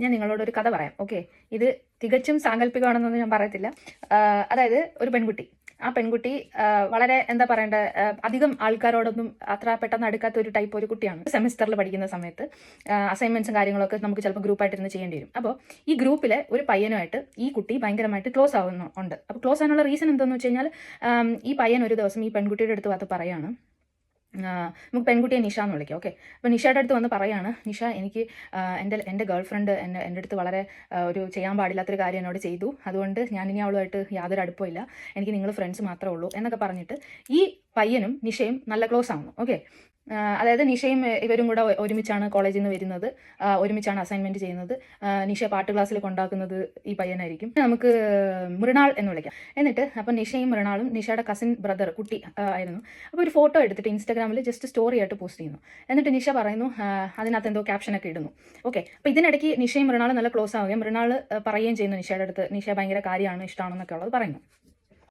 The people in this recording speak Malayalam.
ഞാൻ നിങ്ങളോടൊരു കഥ പറയാം. ഓക്കെ, ഇത് തികച്ചും സാങ്കല്പികമാണെന്നൊന്നും ഞാൻ പറയത്തില്ല. അതായത് ഒരു പെൺകുട്ടി, ആ പെൺകുട്ടി വളരെ എന്താ പറയണ്ടേ, അധികം ആൾക്കാരോടൊന്നും അത്ര പെട്ടെന്ന് അടുക്കാത്ത ഒരു ടൈപ്പ് ഒരു കുട്ടിയാണ്. സെമിസ്റ്ററിൽ പഠിക്കുന്ന സമയത്ത് അസൈൻമെന്റ്സും കാര്യങ്ങളൊക്കെ നമുക്ക് ചിലപ്പോൾ ഗ്രൂപ്പായിട്ടിരുന്ന് ചെയ്യേണ്ടി വരും. അപ്പോൾ ഈ ഗ്രൂപ്പിലെ ഒരു പയ്യനുമായിട്ട് ഈ കുട്ടി ഭയങ്കരമായിട്ട് ക്ലോസ് ആവുന്നുണ്ട്. അപ്പോൾ ക്ലോസ് ആകാനുള്ള റീസൺ എന്താണെന്ന് വെച്ച് കഴിഞ്ഞാൽ, ഈ പയ്യൻ ഒരു ദിവസം ഈ പെൺകുട്ടിയുടെ അടുത്ത് വന്ന് പറയാണ്, നമുക്ക് പെൺകുട്ടിയെ നിഷ എന്ന് വിളിക്കാം. ഓക്കെ, അപ്പോൾ നിഷയുടെ അടുത്ത് വന്ന് പറയാണ്, നിഷ എനിക്ക് എൻ്റെ ഗേൾ ഫ്രണ്ട് എൻ്റെ അടുത്ത് വളരെ ഒരു ചെയ്യാൻ പാടില്ലാത്തൊരു കാര്യം എന്നോട് ചെയ്തു, അതുകൊണ്ട് ഞാൻ ഇനി അവളുമായിട്ട് യാതൊരു അടുപ്പമില്ല, എനിക്ക് നിങ്ങൾ ഫ്രണ്ട്സ് മാത്രമേ ഉള്ളൂ എന്നൊക്കെ പറഞ്ഞിട്ട് ഈ പയ്യനും നിഷയും നല്ല ക്ലോസ് ആവുന്നു. ഓക്കെ, അതായത് നിഷയും ഇവരും കൂടെ ഒരുമിച്ചാണ് കോളേജിൽ നിന്ന് വരുന്നത്, ഒരുമിച്ചാണ് അസൈൻമെൻറ്റ് ചെയ്യുന്നത്. നിഷ പാട്ട് ക്ലാസ്സിൽ കൊണ്ടാക്കുന്നത് ഈ പയ്യനായിരിക്കും. നമുക്ക് മൃണാൾ എന്ന് വിളിക്കാം. എന്നിട്ട് അപ്പം നിഷയും മൃണാളും നിഷയുടെ കസിൻ ബ്രദർ കുട്ടി ആയിരുന്നു. അപ്പോൾ ഒരു ഫോട്ടോ എടുത്തിട്ട് ഇൻസ്റ്റാഗ്രാമിൽ ജസ്റ്റ് സ്റ്റോറി ആയിട്ട് പോസ്റ്റ് ചെയ്യുന്നു. എന്നിട്ട് നിഷ പറയുന്നു, അതിനകത്ത് എന്തോ ക്യാപ്ഷനൊക്കെ ഇടുന്നു. ഓക്കെ, അപ്പോൾ ഇതിനിടയ്ക്ക് നിഷയും മൃണാളും നല്ല ക്ലോസ് ആവുകയും മൃണാൾ പറയുകയും ചെയ്യുന്നു നിഷയുടെ അടുത്ത്, നിഷ ഭയങ്കര കാര്യമാണ്, ഇഷ്ടമാണെന്നൊക്കെ ഉള്ളത് പറയുന്നു.